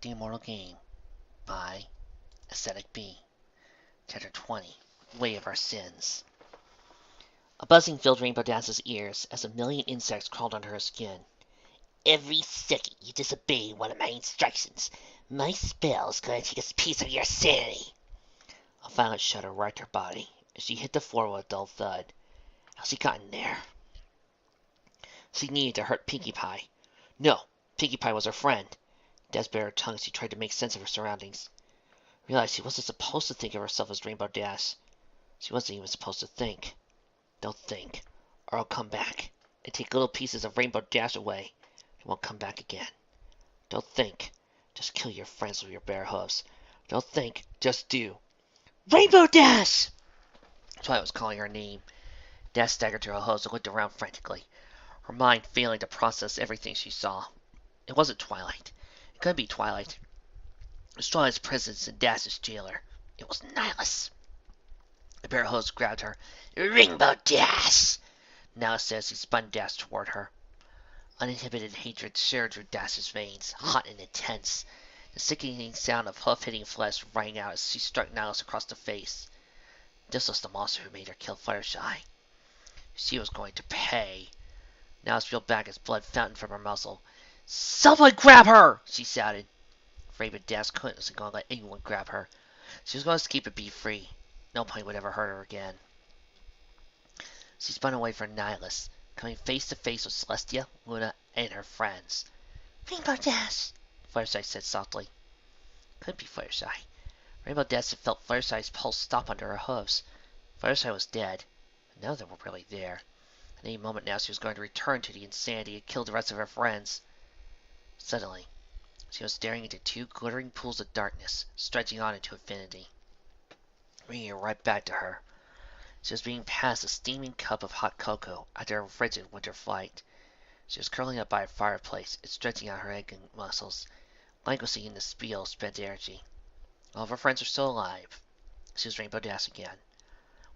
The Immortal Game by Aesthetic B. Chapter 20 Way of Our Sins. A buzzing filled Rainbow Dazzle's ears as a million insects crawled under her skin. Every second you disobey one of my instructions, my spell is going to take a piece of your sanity. A violent shudder racked her body as she hit the floor with a dull thud. How's he gotten there? She needed to hurt Pinkie Pie. No, Pinkie Pie was her friend. Daz bit her tongue as she tried to make sense of her surroundings. Realized she wasn't supposed to think of herself as Rainbow Dash. She wasn't even supposed to think. Don't think, or I'll come back and take little pieces of Rainbow Dash away. It won't come back again. Don't think, just kill your friends with your bare hooves. Don't think, just do. Rainbow Dash! Twilight was calling her name. Dash staggered to her hooves and looked around frantically, her mind failing to process everything she saw. It wasn't Twilight. It couldn't be Twilight. It was Twilight's presence and Dash's jailer. It was Nihilus. The pair of hooves grabbed her. Rainbow Dash! Nihilus said as he spun Dash toward her. Uninhibited hatred surged through Dash's veins, hot and intense. The sickening sound of hoof-hitting flesh rang out as she struck Nihilus across the face. This was the monster who made her kill Fluttershy. She was going to pay. Nihilus reeled back as blood fountained from her muzzle. "Someone grab her!" she shouted. Rainbow Dash wasn't going to let anyone grab her. She was going to escape and be free. No pain would ever hurt her again. She spun away from Nihilus, coming face to face with Celestia, Luna, and her friends. Rainbow Dash! Fluttershy said softly. Couldn't be Fluttershy. Rainbow Dash had felt Fluttershy's pulse stop under her hooves. Fluttershy was dead. But none of them were really there. At any moment now she was going to return to the insanity and kill the rest of her friends. Suddenly, she was staring into two glittering pools of darkness, stretching on into infinity, bringing it right back to her. She was being passed a steaming cup of hot cocoa after a frigid winter flight. She was curling up by a fireplace and stretching out her aching muscles, languishing in the spiel of spent energy. All of her friends were still alive. She was Rainbow Dash again.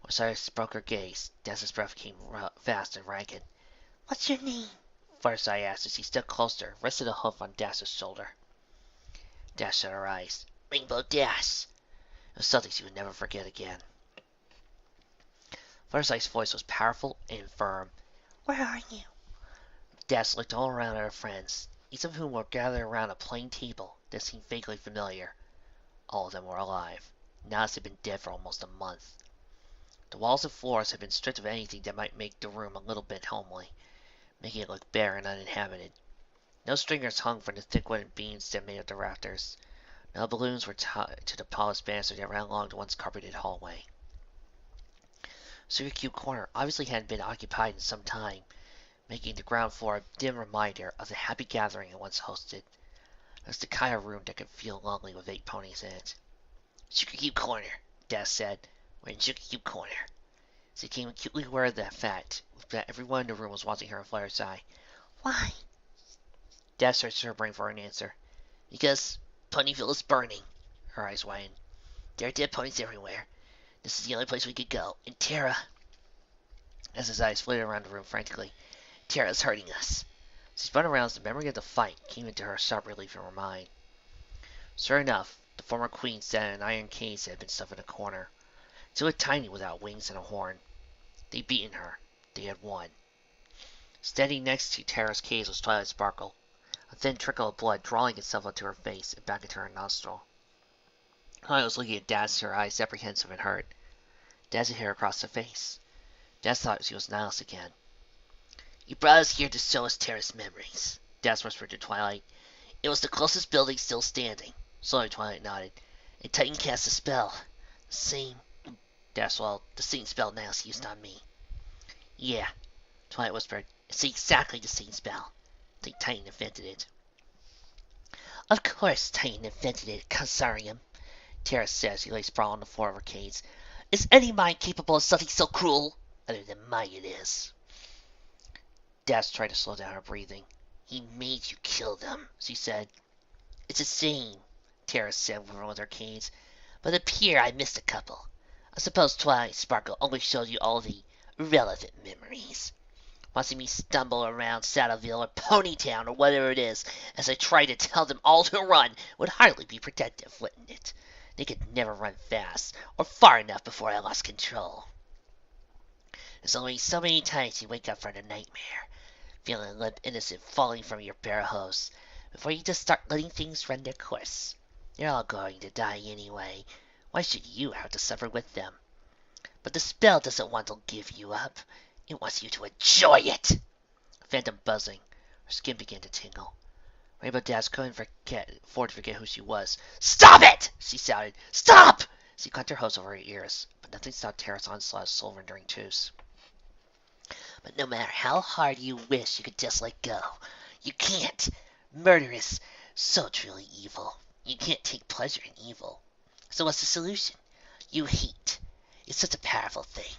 When Cyrus broke her gaze, Dash's breath came fast and ragged. What's your name? Fluttershy asked as he stepped closer, rested a hoof on Dash's shoulder. Dash shut her eyes. Rainbow Dash! It was something she would never forget again. Fluttershy's voice was powerful and firm. Where are you? Dash looked all around at her friends, each of whom were gathered around a plain table that seemed vaguely familiar. All of them were alive. Nihilus had been dead for almost a month. The walls and floors had been stripped of anything that might make the room a little bit homely, making it look bare and uninhabited. No stringers hung from the thick wooden beams that made up the rafters. No balloons were tied to the polished banister that ran along the once carpeted hallway. Secret Cube Corner obviously hadn't been occupied in some time, making the ground floor a dim reminder of the happy gathering it once hosted. It was the kind of room that could feel lonely with 8 ponies in it. Secret Cube Corner, Dash said. We're in Secret Cube Corner. She became acutely aware of that fact, that everyone in the room was watching her in Fluttershy. Why? Dash searched her brain for an answer. Because Ponyville is burning. Her eyes widened. There are dead ponies everywhere. This is the only place we could go. And Terra... As his eyes flitted around the room frantically. Terra's hurting us. She spun around as the memory of the fight came into her sharp relief in her mind. Sure enough, the former queen sat in an iron cage that had been stuffed in a corner. She looked tiny without wings and a horn. They'd beaten her. They had won. Standing next to Terra's cage was Twilight Sparkle, a thin trickle of blood drawing itself onto her face and back into her nostril. Twilight was looking at Dash, her eyes apprehensive and hurt. Dash hit her across the face. Dash thought she was Nihilus again. You brought us here to show us Terra's memories, Dash whispered to Twilight. It was the closest building still standing. Slowly, Twilight nodded. And Titan cast a spell. The same spell Nihilus used on me. Yeah, Twilight whispered. It's exactly the same spell. I think Titan invented it. Of course Titan invented it, Kansarium, Terra said as he lay sprawled on the floor of her cage. Is any mind capable of something so cruel? Other than mine it is. Dash tried to slow down her breathing. He made you kill them, she said. It's a shame, Terra said with her cage. But up here I missed a couple. I suppose Twilight Sparkle only showed you all the relevant memories. watching me stumble around Saddleville or Ponytown or whatever it is, as I try to tell them all to run, would hardly be productive, wouldn't it? They could never run fast or far enough before I lost control. There's only so many times you wake up from a nightmare, feeling limp innocent falling from your bare hooves, before you just start letting things run their course. They're all going to die anyway. Why should you have to suffer with them? But the spell doesn't want to give you up. It wants you to enjoy it. Phantom buzzing. Her skin began to tingle. Rainbow Dash couldn't afford to forget who she was. Stop it! She shouted. Stop! She clamped her hose over her ears, but nothing stopped Terra's onslaught of soul-rendering twos. But no matter how hard you wish you could just let go, you can't. Murder is so truly evil. You can't take pleasure in evil. So what's the solution? You hate. It's such a powerful thing.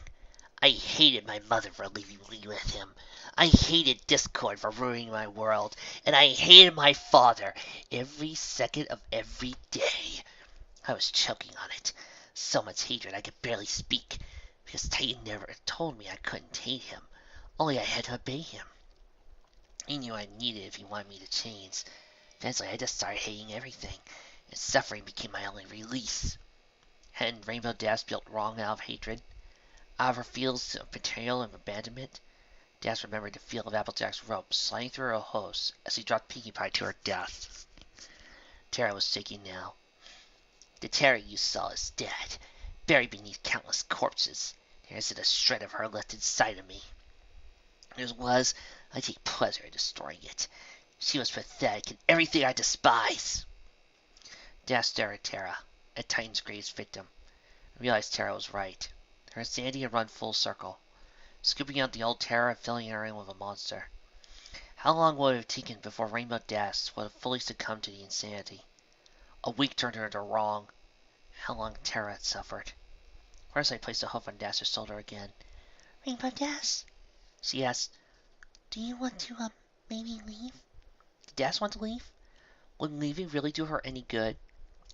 I hated my mother for leaving me with him. I hated Discord for ruining my world. And I hated my father every second of every day. I was choking on it. So much hatred I could barely speak, because Titan never told me I couldn't hate him. Only I had to obey him. He knew I needed it if he wanted me to change. Eventually I just started hating everything, and suffering became my only release. Hadn't Rainbow Dash built wrong out of hatred? Out of her feels of betrayal and abandonment? Dash remembered the feel of Applejack's rope sliding through her hose as he dropped Pinkie Pie to her death. Terra was shaking now. The Terra you saw is dead, buried beneath countless corpses. There isn't a shred of her left inside of me. If it was, I take pleasure in destroying it. She was pathetic and everything I despise. Dash stared at Terra, at Titan's greatest victim, and realized Terra was right. Her insanity had run full circle, scooping out the old Terra and filling her in with a monster. How long would it have taken before Rainbow Dash would have fully succumbed to the insanity? A week turned her into wrong. How long Terra had suffered. First I placed a hoof on Dash's shoulder again. Rainbow Dash? She asked, do you want to, maybe leave? Did Dash want to leave? Would leaving really do her any good?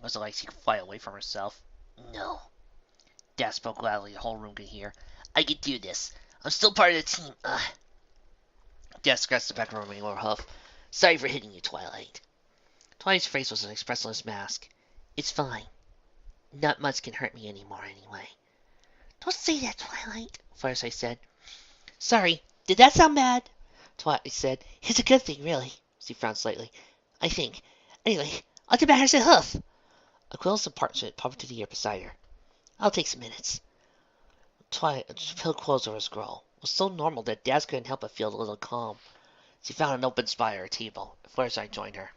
Was it like she could fly away from herself? No. Dash spoke loudly, the whole room could hear. I can do this. I'm still part of the team. Dash scratched the back of her wing with her hoof. Sorry for hitting you, Twilight. Twilight's face was an expressionless mask. It's fine. Not much can hurt me anymore, anyway. Don't say that, Twilight, Fireside said. Sorry, did that sound bad? Twilight said. It's a good thing, really. She frowned slightly. I think. Anyway, I'll get back to the hoof. A quill's apartment popped to the air beside her. I'll take some minutes. Twilight pulled clothes over her scroll. It was so normal that Dash couldn't help but feel a little calm. She found an open spot at her table. Fireside joined her.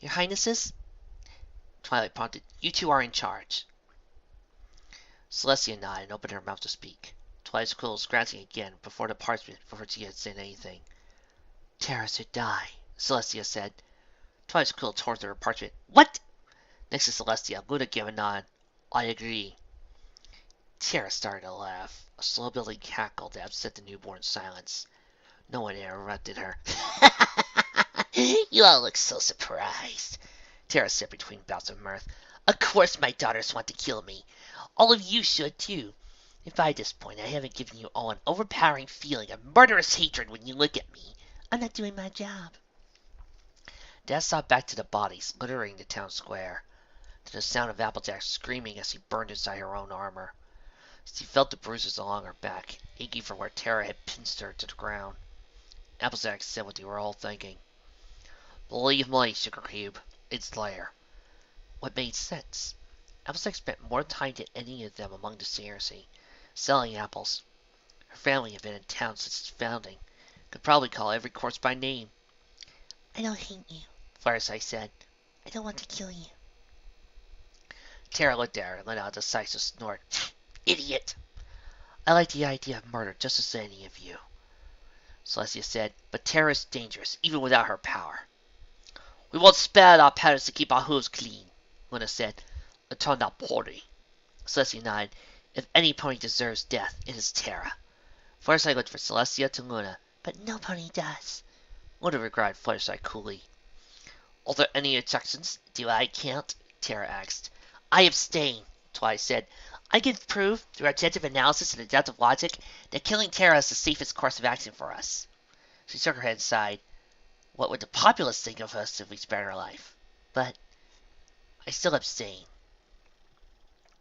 Your Highnesses? Twilight prompted. You two are in charge. Celestia nodded and opened her mouth to speak. Twilight's quill was scratching again before the parchment before she had said anything. Terra should die, Celestia said. Twilight's quill tore through her parchment. What? Next to Celestia, Luna gave a nod. I agree. Terra started to laugh, a slow-building cackle that upset the newborn silence. No one interrupted her. You all look so surprised, Terra said between bouts of mirth. Of course my daughters want to kill me. All of you should too. And by this point I haven't given you all an overpowering feeling of murderous hatred when you look at me. I'm not doing my job. Dash saw back to the bodies littering the town square, to the sound of Applejack screaming as he burned inside her own armor. She felt the bruises along her back, aching from where Terra had pinched her to the ground. Applejack said what they were all thinking. Believe me, Sugar Cube, it's there. What made sense? Applejack spent more time than any of them among the CRC, selling apples. Her family had been in town since its founding. Could probably call every corpse by name. I don't hate you, Fireside said. I don't want to kill you. Terra looked at her and let out a decisive snort. Idiot! I like the idea of murder just as any of you, Celestia said, but Terra is dangerous, even without her power. We won't spare our parents to keep our hooves clean, Luna said. A turned out pony. Celestia nodded. If any pony deserves death, it is Terra. Fireside looked from Celestia to Luna, but no pony does. Luna regarded Fireside coolly. Are there any objections? Do I count? Terra asked. I abstain, Twilight said. I can prove, through attentive analysis and deductive logic, that killing Terra is the safest course of action for us. She shook her head and sighed. What would the populace think of us if we spared her life? But I still abstain.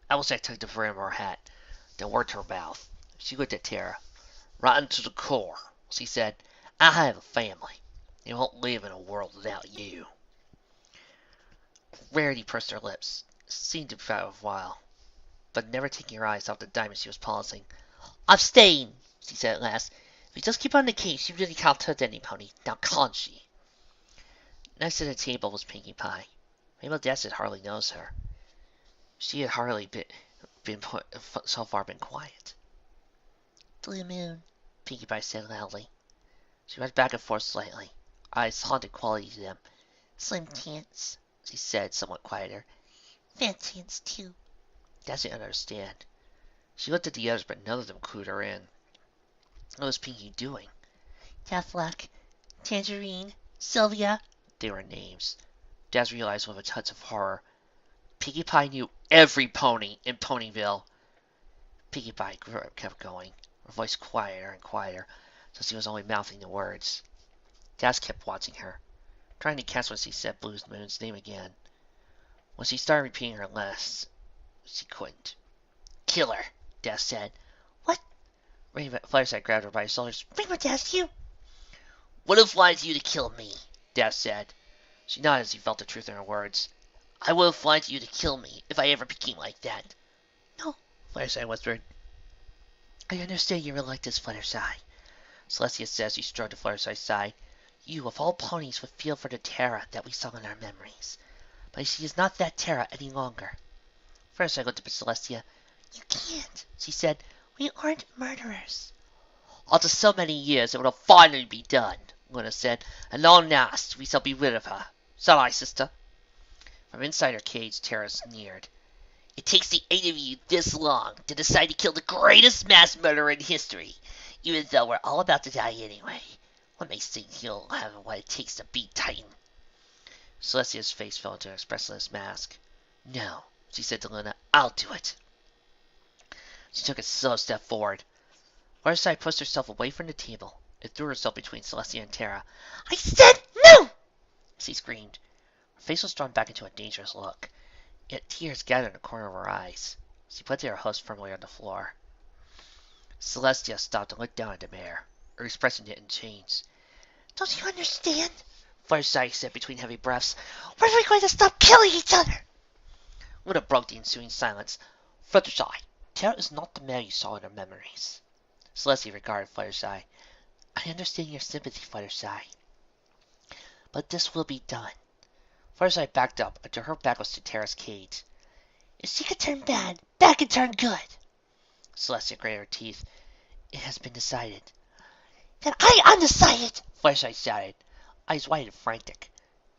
Applejack took the brim of her hat, then worked her mouth. She looked at Terra. Rotten to the core, she said. I have a family. They won't live in a world without you. Rarity pursed her lips. Seemed to be for a while, but never taking her eyes off the diamond she was polishing. Abstain, she said at last. If you just keep on the case, you really can't hurt any pony. Now can't she? Next to the table was Pinkie Pie. Mabel Dasset hardly knows her. She had hardly so far been quiet. Blue moon, Pinkie Pie said loudly. She went back and forth slightly, eyes haunted quality to them. Slim chance, she said, somewhat quieter. Fat chance, too. Dasset didn't understand. She looked at the others, but none of them clued her in. What was Pinkie doing? Deathlock, Tangerine, Sylvia. They were names. Daz realized with a touch of horror. Pinkie Pie knew every pony in Ponyville. Pinkie Pie kept going, her voice quieter and quieter, so she was only mouthing the words. Daz kept watching her, trying to catch when she said Blue Moon's name again. When she started repeating her last, she couldn't. Kill her, Daz said. What? Fireside grabbed her by the shoulders. Rainbow Daz, you! What if wanted you to kill me? Daz said. She nodded as he felt the truth in her words. I would have wanted you to kill me if I ever became like that. No, Fluttershy whispered. I understand you were like this, Fluttershy. Celestia says she stroked Fluttershy's side. You, of all ponies, would feel for the Terra that we saw in our memories. But she is not that Terra any longer. Fluttershy looked up at Celestia. You can't, she said. We aren't murderers. After so many years, it will finally be done, Luna said. And long last, we shall be rid of her. Shall I, sister? From inside her cage, Terra sneered. It takes the 8 of you this long to decide to kill the greatest mass murderer in history, even though we're all about to die anyway. What makes you think you'll have what it takes to beat Titan? Celestia's face fell into an expressionless mask. No, she said to Luna, I'll do it. She took a slow step forward. Fluttershy pushed herself away from the table and threw herself between Celestia and Terra. I said no! She screamed. Her face was drawn back into a dangerous look, yet tears gathered in the corner of her eyes. She planted her host firmly on the floor. Celestia stopped and looked down at the mare. Her expression didn't change. Don't you understand? Fluttershy said between heavy breaths. When are we going to stop killing each other? Luna broke the ensuing silence. Fluttershy, Terra is not the mare you saw in her memories. Celestia regarded Fluttershy. I understand your sympathy, Fluttershy. But this will be done. Fluttershy backed up until her back was to Terra's cage. If she could turn bad, bad can turn good. Celestia grated her teeth. It has been decided. Then I undecided, Fluttershy shouted, eyes wide and frantic.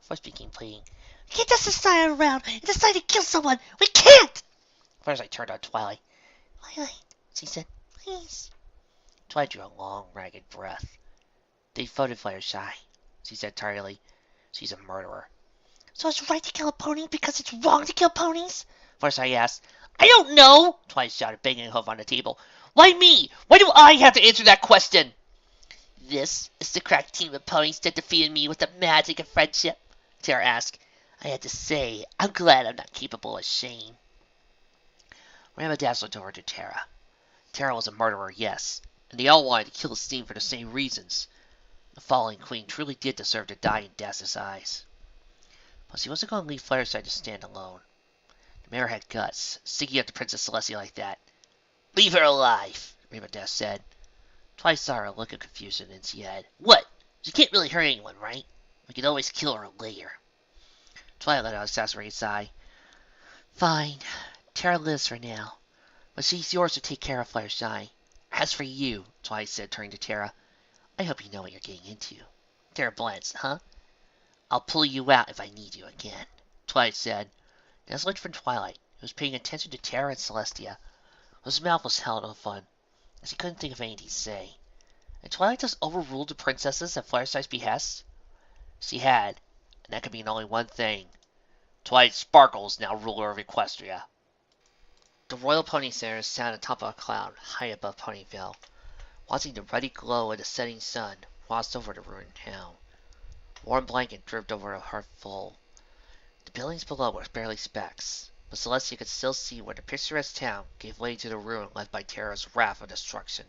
Voice became pleading. We can't just decide around and decide to kill someone. We can't! Fluttershy turned on Twilight. Twilight, she said, please. Twilight drew a long, ragged breath. They voted Fluttershy, she said tiredly. She's a murderer. So it's right to kill a pony because it's wrong to kill ponies? Fluttershy asked. I don't know, Twilight shouted, banging a hoof on the table. Why me? Why do I have to answer that question? This is the crack team of ponies that defeated me with the magic of friendship, Terra asked. I had to say, I'm glad I'm not capable of shame. Ramadaz looked over to Terra. Terra was a murderer, yes, and they all wanted to kill Steam for the same reasons. The fallen queen truly did deserve to die in Daz's eyes. But she wasn't going to leave Fluttershy to stand alone. The mare had guts, sticking up to Princess Celestia like that. Leave her alive, Ramadaz said. Twilight saw her look of confusion, and she had, What? She can't really hurt anyone, right? We can always kill her later. Twilight let out a exasperated sigh. Fine. Terra lives for now. But she's yours to take care of, Fluttershy. As for you, Twilight said, turning to Terra, I hope you know what you're getting into. Terra blanched, huh? I'll pull you out if I need you again, Twilight said. Daz looked from Twilight, who was paying attention to Terra and Celestia. His mouth was held on fun, as he couldn't think of anything to say. Had Twilight just overruled the princesses at Fluttershy's behest? She had, and that could mean only one thing. Twilight Sparkle is now ruler of Equestria. The royal pony stairs sat atop a cloud high above Ponyville, watching the ruddy glow of the setting sun wash over the ruined town. A warm blanket dripped over her full. The buildings below were barely specks, but Celestia could still see where the picturesque town gave way to the ruin left by Terra's wrath of destruction.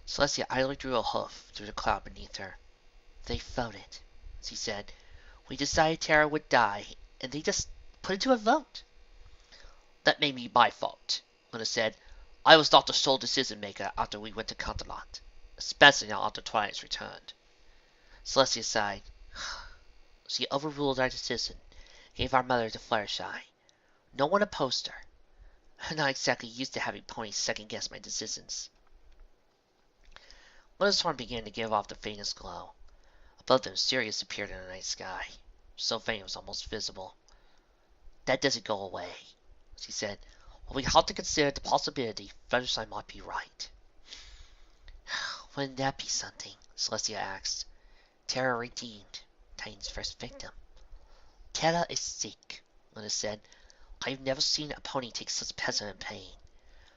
Celestia idly drew a hoof through the cloud beneath her. They voted, she said. We decided Terra would die, and they just put it to a vote. That may be my fault, Luna said. I was not the sole decision maker after we went to Canterlot, especially not after Twilight's returned. Celestia sighed. She overruled our decision, gave our mother the Fluttershy. No one opposed her. I'm not exactly used to having ponies second-guess my decisions. Luna's horn began to give off the faintest glow. Above them, Sirius appeared in the night sky, so faint it was almost visible. That doesn't go away, she said. Well, we have to consider the possibility Fluttershy might be right. Wouldn't that be something? Celestia asked. Terra redeemed, Titan's first victim. Terra is sick, Luna said. I have never seen a pony take such pleasure in pain.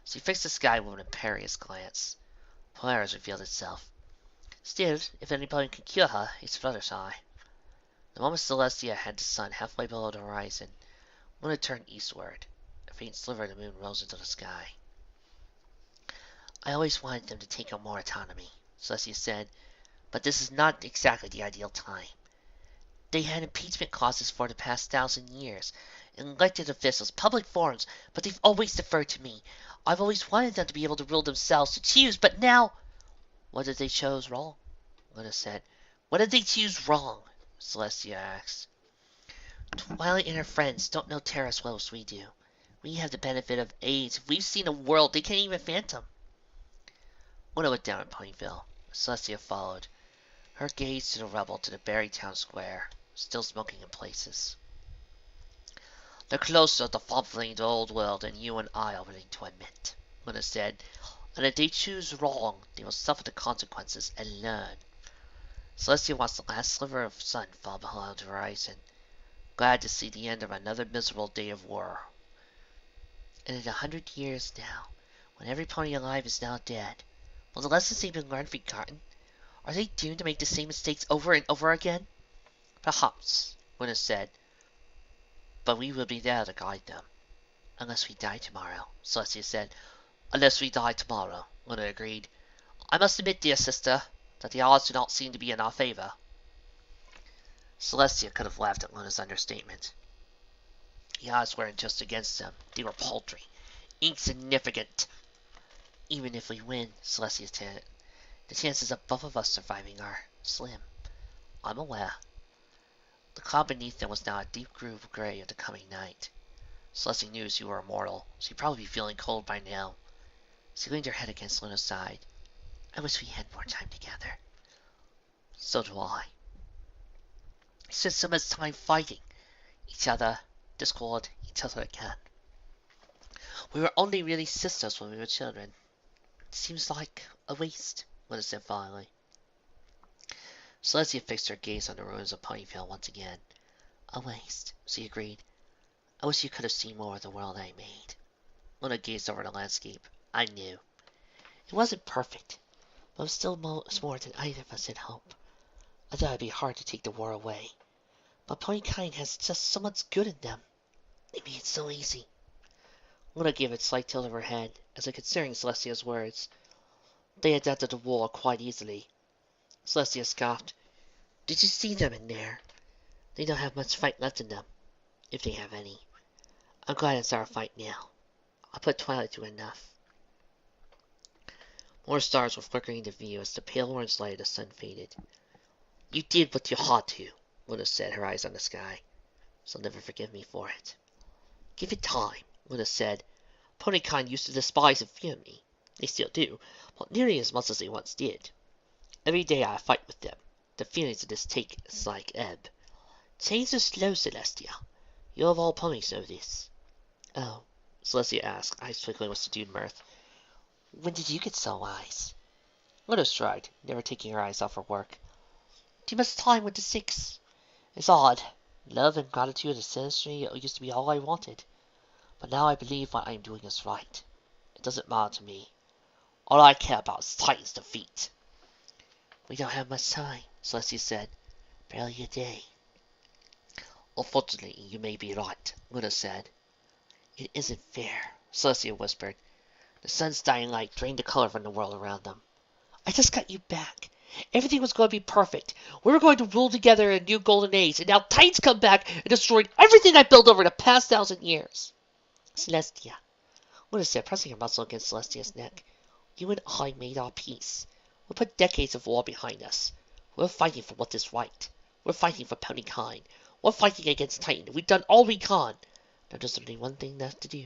She fixed the sky with an imperious glance. Polaris revealed itself. Still, if anybody can cure her, it's Fluttershy. The moment Celestia had the sun halfway below the horizon, Luna turned eastward. A faint sliver of the moon rose into the sky. I always wanted them to take on more autonomy, Celestia said, but this is not exactly the ideal time. They had impeachment clauses for the past 1,000 years, elected officials, public forums, but they've always deferred to me. I've always wanted them to be able to rule themselves, to choose, but now... What did they choose wrong? Luna said. What did they choose wrong? Celestia asked. Twilight and her friends don't know Terra as well as we do. We have the benefit of age. We've seen a world they can't even fathom. Luna looked down at Ponyville. Celestia followed. Her gaze to the rubble to the buried town square, still smoking in places. They're closer to fumbling the old world than you and I are willing to admit, Luna said. And if they choose wrong, they will suffer the consequences and learn. Celestia watched the last sliver of sun fall behind the horizon, glad to see the end of another miserable day of war. And in 100 years now, when every pony alive is now dead, will the lessons they've been learned be forgotten? Are they doomed to make the same mistakes over and over again? Perhaps, Luna said, but we will be there to guide them. Unless we die tomorrow, Celestia said. Unless we die tomorrow, Luna agreed. I must admit, dear sister, that the odds do not seem to be in our favor. Celestia could have laughed at Luna's understatement. The odds weren't just against them. They were paltry, insignificant. Even if we win, Celestia said, the chances of both of us surviving are slim. I'm aware. The cloud beneath them was now a deep groove of gray of the coming night. Celestia knew she were immortal. She'd probably be feeling cold by now. She leaned her head against Luna's side. I wish we had more time together. So do I. We spent so much time fighting each other, discord, each other again. We were only really sisters when we were children. It seems like a waste, Luna said finally. Celestia fixed her gaze on the ruins of Ponyville once again. A waste, she agreed. I wish you could have seen more of the world I made. Luna gazed over the landscape. I knew. It wasn't perfect, but it was still more than either of us had hoped. I thought it'd be hard to take the war away. But ponykind has just so much good in them. They made it so easy. Luna gave a slight tilt of her head, as if considering Celestia's words. They adapted the war quite easily. Celestia scoffed. Did you see them in there? They don't have much fight left in them, if they have any. I'm glad it's our fight now. I'll put Twilight through enough. More stars were flickering into view as the pale orange light of the sun faded. You did what you had to, Luna said, her eyes on the sky. She'll never forgive me for it. Give it time, Luna said. Ponykind used to despise and fear me. They still do, but nearly as much as they once did. Every day I fight with them. The feelings of this take is like ebb. Change is slow, Celestia. You of all ponies know this. Oh, Celestia asked, eyes twinkling with subdued mirth. When did you get so wise? Luna shrugged, never taking her eyes off her work. Too much time with the six. It's odd. Love and gratitude and Celestia used to be all I wanted. But now I believe what I am doing is right. It doesn't matter to me. All I care about is Titan's defeat. We don't have much time, Celestia said. Barely a day. Unfortunately, you may be right, Luna said. It isn't fair, Celestia whispered. The sun's dying light drained the color from the world around them. I just got you back. Everything was going to be perfect. We were going to rule together in a new golden age, and now Titans come back and destroyed everything I built over the past 1,000 years. Celestia, Luna said, pressing her muzzle against Celestia's neck. You and I made our peace. We put decades of war behind us. We're fighting for what is right. We're fighting for ponykind. We're fighting against Titan. We've done all we can. Now there's only one thing left to do.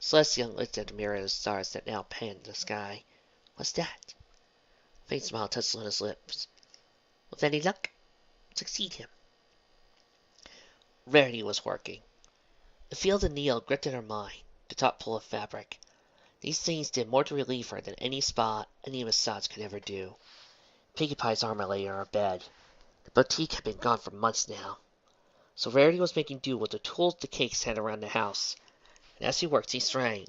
Celestia looked at the mirror of the stars that now panned the sky. What's that? A faint smile touched Luna's lips. With any luck, succeed him. Rarity was working. The field of Nihil gripped in her mind, the taut pull of fabric. These things did more to relieve her than any spa, any massage could ever do. Pinkie Pie's armor lay in her bed. The boutique had been gone for months now. So Rarity was making do with the tools the cakes had around the house. And as she worked, she sang,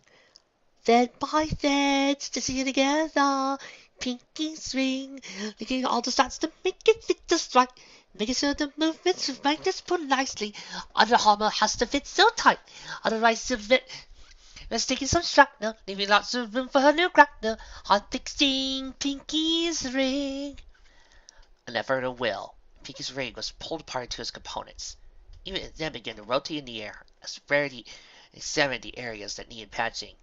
Thread by thread, stitching it together, Pinkie's ring, linking all the dots to make it fit just right, making sure the movements right just put nicely. Other armor has to fit so tight, otherwise the let's take some shrapnel, leaving lots of room for her new cracknel. Hot fixing Pinkie's ring. And never a will. Pinkie's ring was pulled apart into its components. Even it then began to rotate in the air as Rarity examined the areas that needed patching.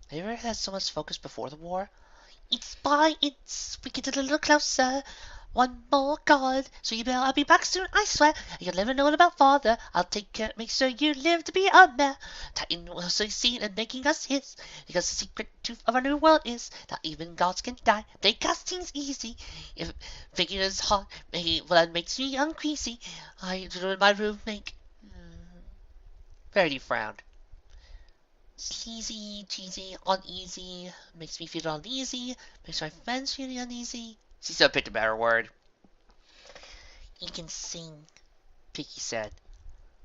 Have you ever had so much focus before the war? It's by inch. We get a little closer. One more card. So you better I'll be back soon, I swear. You'll never know about father. I'll take care, make sure you live to be a man. Titan will succeed in making us his. Because the secret truth of our new world is that even gods can die. They casting's easy. If thinking is hard, that makes me uncreasy. I do my room make. Verity frowned. Sleazy, cheesy, uneasy, makes me feel uneasy, makes my friends feel uneasy. She still picked a better word. You can sing, Pinkie said.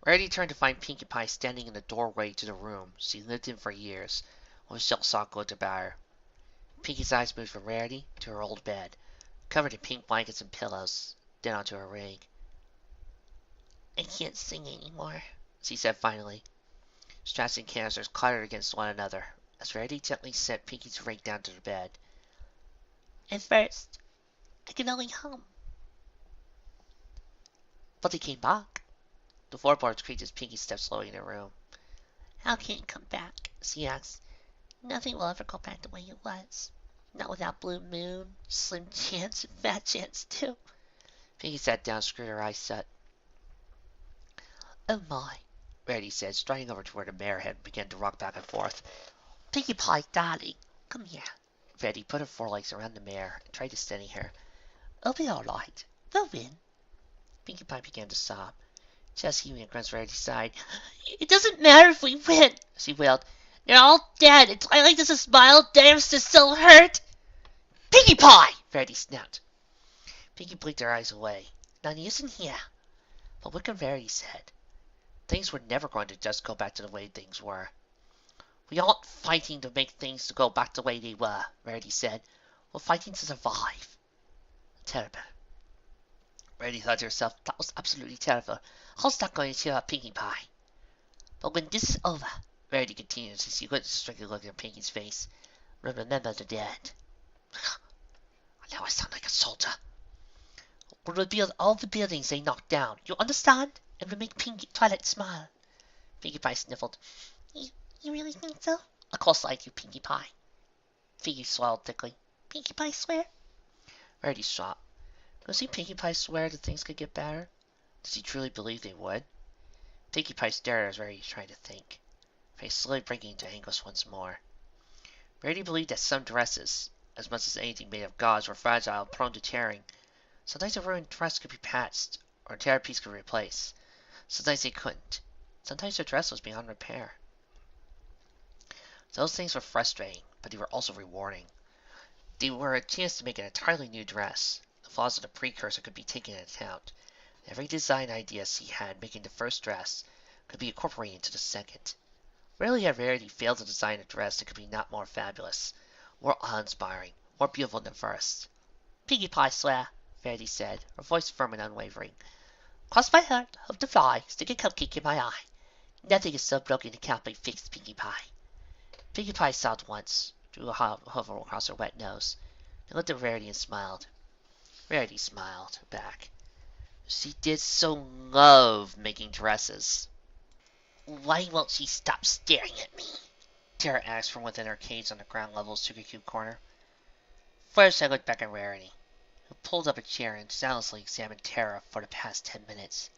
Rarity turned to find Pinkie Pie standing in the doorway to the room she lived in for years, with Shell Sock looked about her. Pinkie's eyes moved from Rarity to her old bed, covered in pink blankets and pillows, then onto her rig. I can't sing anymore, she said finally. Straps and canisters clattered against one another as Rarity gently set Pinkie's rig down to the bed. At first, I could only hum. But they came back. The floorboards creaked as Pinkie stepped slowly in the room. How can it come back? She asked. Nothing will ever go back the way it was. Not without Blue Moon, Slim Chance, and Fat Chance, too. Pinkie sat down and screwed her eyes shut. Oh my, Rarity said, striding over to where the mare head began to rock back and forth. Pinkie Pie, darling, come here. Rarity put her forelegs around the mare and tried to steady her. It'll be all right. We'll win. Pinkie Pie began to sob. Chest heaving against Rarity's side. It doesn't matter if we win, she wailed. They're all dead, and Twilight doesn't smile. Damns to still hurt. Pinkie Pie! Rarity snapped. Pinkie blinked her eyes away. None use in here. But what could Rarity said? Things were never going to just go back to the way things were. We aren't fighting to make things to go back the way they were, Rarity said. We're fighting to survive. Terrible. Rarity thought to herself, that was absolutely terrible. How's that going to cheer up Pinkie Pie? But when this is over, Rarity continued as she couldn't strike a look at Pinkie's face. We'll remember the dead. Now I sound like a soldier. We'll rebuild all the buildings they knocked down. You understand? And we'll make Twilight smile. Pinkie Pie sniffled. You really think so? Of course I do, Pinkie Pie. Pinkie swallowed thickly. Pinkie Pie swear? Rarity shot. Don't see Pinkie Pie swear that things could get better? Does he truly believe they would? Pinkie Pie stared as Rarity tried to think, face slowly breaking into anguish once more. Rarity believed that some dresses, as much as anything made of gauze, were fragile and prone to tearing. Sometimes a ruined dress could be patched, or a teared piece could replace. Sometimes they couldn't. Sometimes the dress was beyond repair. Those things were frustrating, but they were also rewarding. They were a chance to make an entirely new dress. The flaws of the precursor could be taken into account. Every design idea she had making the first dress could be incorporated into the second. Rarely had Rarity failed to design a dress that could be not more fabulous, more awe-inspiring, more beautiful than first. Pinkie Pie, swear, Rarity said, her voice firm and unwavering. Cross my heart, hope to fly, stick a cupcake in my eye. Nothing is so broken it can't be fixed, Pinkie Pie. Pinkie Pie sobbed once, drew a hover across her wet nose, and looked at Rarity and smiled. Rarity smiled back. She did so love making dresses. Why won't she stop staring at me? Terra asked from within her cage on the ground level of Sugar Cube Corner. First I looked back at Rarity, who pulled up a chair and soundlessly examined Terra for the past 10 minutes.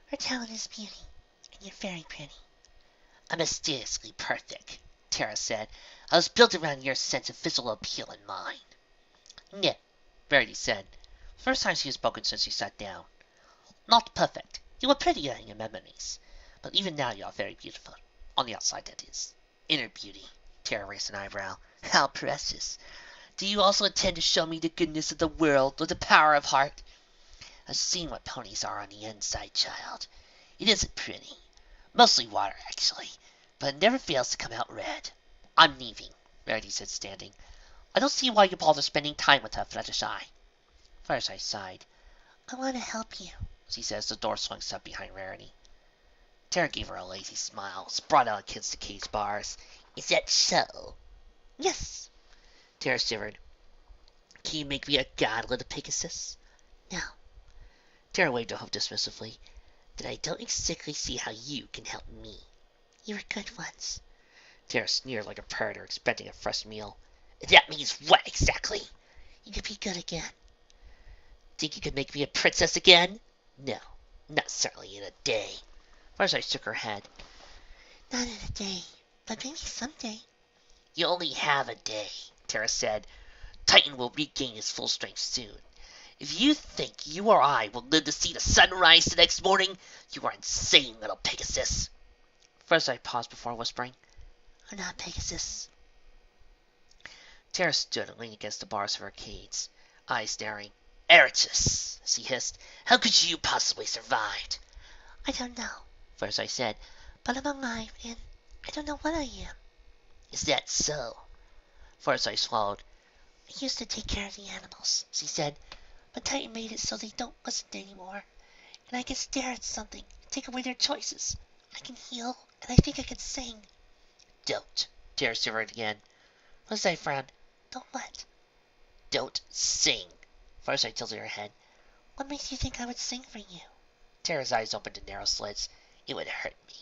Her talent is beauty, and you're very pretty. I'm mysteriously perfect, Terra said. I was built around your sense of physical appeal and mine. Yeah, Rarity said, first time she had spoken since she sat down. Not perfect. You were prettier in your memories. But even now you are very beautiful. On the outside, that is. Inner beauty. Terra raised an eyebrow. How precious. Do you also intend to show me the goodness of the world with the power of heart? I've seen what ponies are on the inside, child. It isn't pretty. Mostly water, actually. But it never fails to come out red. I'm leaving, Rarity said, standing. I don't see why you bother spending time with her, Fluttershy. Fluttershy sighed. I want to help you, she said as the door swung shut behind Rarity. Terra gave her a lazy smile, spread out against the cage bars. Is that so? Yes. Terra shivered. Can you make me a god, little Pegasus? No. Terra waved a hoof dismissively. Then I don't exactly see how you can help me. You were good once. Terra sneered like a predator expecting a fresh meal. That means what exactly? You could be good again. Think you could make me a princess again? No, not certainly in a day. Fluttershy shook her head. Not in a day, but maybe someday. You only have a day, Terra said. Titan will regain his full strength soon. If you think you or I will live to see the sun rise the next morning, you are insane, little Pegasus. Fluttershy paused before whispering, I'm not Pegasus. Terra stood and leaned against the bars of her cage, eyes staring. Eratus, she hissed. How could you possibly survive? I don't know, Fluttershy said, but I'm alive, and I don't know what I am. Is that so? Fluttershy swallowed. I used to take care of the animals, she said, but Titan made it so they don't listen anymore. And I can stare at something and take away their choices. I can heal, and I think I can sing. Don't, Terra shivered again. Fluttershy frowned. Don't what? Don't sing. Fluttershy tilted her head. What makes you think I would sing for you? Terra's eyes opened in narrow slits. It would hurt me,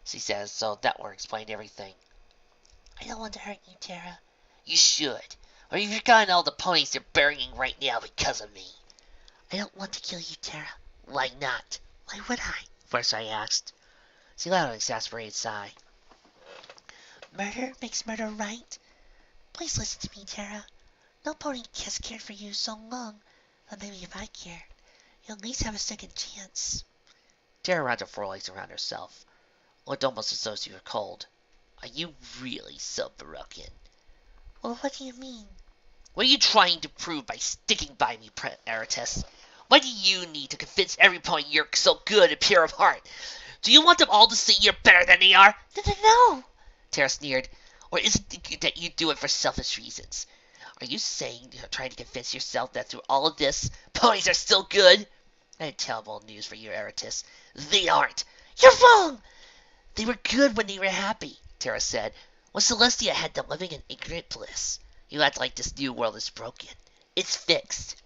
she said, so that would explain everything. I don't want to hurt you, Terra. You should. Or you've forgotten all the ponies they're burying right now because of me. I don't want to kill you, Terra. Why not? Why would I? Fluttershy asked. She let out an exasperated sigh. Murder makes murder right? Please listen to me, Terra. No pony has cared for you so long, but maybe if I cared, you'll at least have a second chance. Terra wrapped her forelegs around herself. Looked almost as though she were cold. Are you really so broken? Well, what do you mean? What are you trying to prove by sticking by me, Eratus? Why do you need to convince every pony you're so good and pure of heart? Do you want them all to see you're better than they are? No, Terra sneered. Or is it that you do it for selfish reasons? Are you saying you're trying to convince yourself that through all of this, ponies are still good? I have terrible news for you, Eratus. They aren't. You're wrong! They were good when they were happy, Terra said. When Celestia had them living in ignorant bliss. You act like this new world is broken. It's fixed.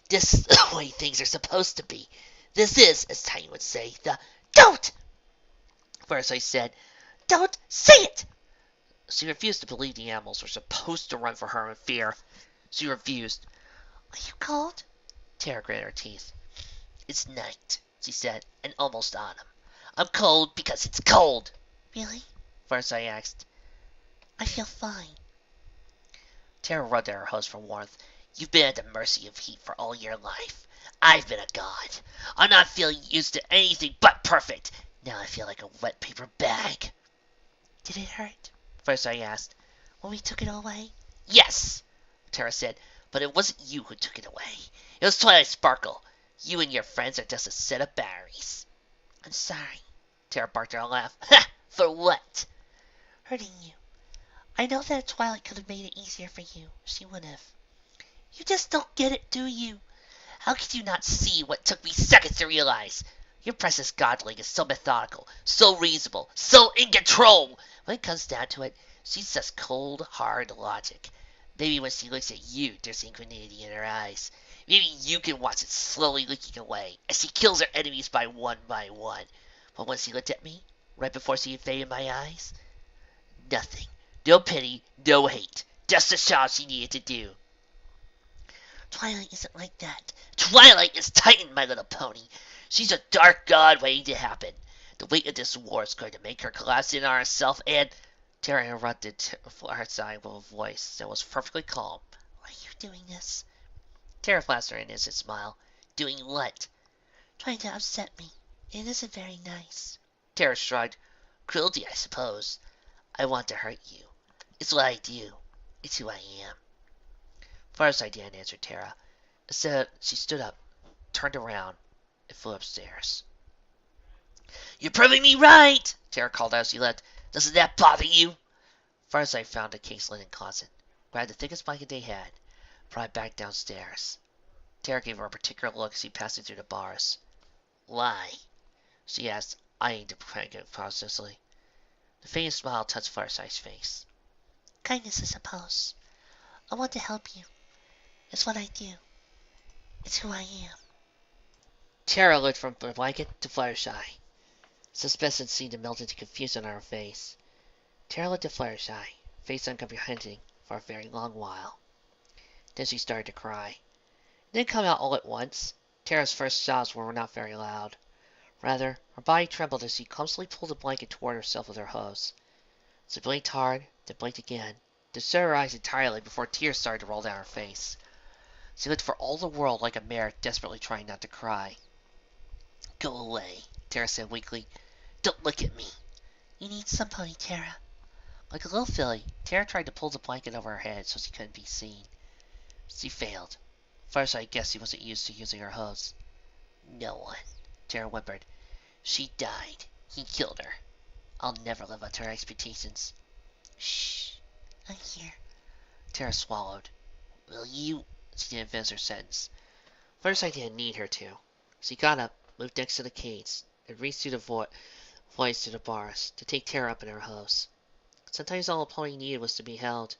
This is the way things are supposed to be. This is, as Titan would say, the don't! First I said, don't say it! She refused to believe the animals were supposed to run for her in fear. She refused. Are you cold? Terra gritted her teeth. It's night, she said, and almost autumn. I'm cold because it's cold. Really? First I asked. I feel fine. Terra rubbed at her host for warmth. You've been at the mercy of heat for all your life. I've been a god. I'm not feeling used to anything but perfect. Now I feel like a wet paper bag. Did it hurt? First I asked. When we took it away? Yes, Terra said, but it wasn't you who took it away. It was Twilight Sparkle. You and your friends are just a set of batteries. I'm sorry. Terra barked her a laugh. Ha! For what? hurting you. I know that Twilight could have made it easier for you. She would have. You just don't get it, do you? How could you not see what took me seconds to realize? Your precious godling is so methodical, so reasonable, so in control. When it comes down to it, she's just cold, hard logic. Maybe when she looks at you, there's infinity in her eyes. Maybe you can watch it slowly leaking away as she kills her enemies by one. But when she looked at me, right before she invaded my eyes, nothing. No pity, no hate. Just the job she needed to do. Twilight isn't like that. Twilight is Titan, my little pony. She's a dark god waiting to happen. The weight of this war is going to make her collapse in on herself and... Terra interrupted Flarside with a voice that was perfectly calm. Why are you doing this? Terra flashed her an innocent smile. Doing what? Trying to upset me. It isn't very nice. Terra shrugged. Cruelty, I suppose. I want to hurt you. It's what I do. It's who I am. Fireside didn't answer Terra. Instead, she stood up, turned around, and flew upstairs. You're proving me right! Terra called out as she left. Doesn't that bother you? Fireside found a case linen closet, grabbed the thickest blanket they had, brought it back downstairs. Terra gave her a particular look as she passed it through the bars. Why? She asked, eyeing the blanket cautiously. The faintest smile touched Fireside's face. Kindness, I suppose. I want to help you. It's what I do. It's who I am. Terra looked from the blanket to Fluttershy. Suspicion seemed to melt into confusion on her face. Terra looked at Fluttershy, face uncomprehending, for a very long while. Then she started to cry. It didn't come out all at once. Terra's first sobs were not very loud. Rather, her body trembled as she clumsily pulled the blanket toward herself with her hooves. She blinked hard, then blinked again, then shut her eyes entirely before tears started to roll down her face. She looked for all the world like a mare desperately trying not to cry. Go away, Terra said weakly. Don't look at me. You need somebody, Terra. Like a little filly, Terra tried to pull the blanket over her head so she couldn't be seen. She failed. First, I guess she wasn't used to using her hooves. No one, Terra whimpered. She died. He killed her. I'll never live up to her expectations. Shh. I'm here. Terra swallowed. Will you... She didn't finish her sentence. First, I didn't need her to. She got up, moved next to the cage, and reached through the voice to the bars to take Terra up in her hooves. Sometimes all a pony needed was to be held.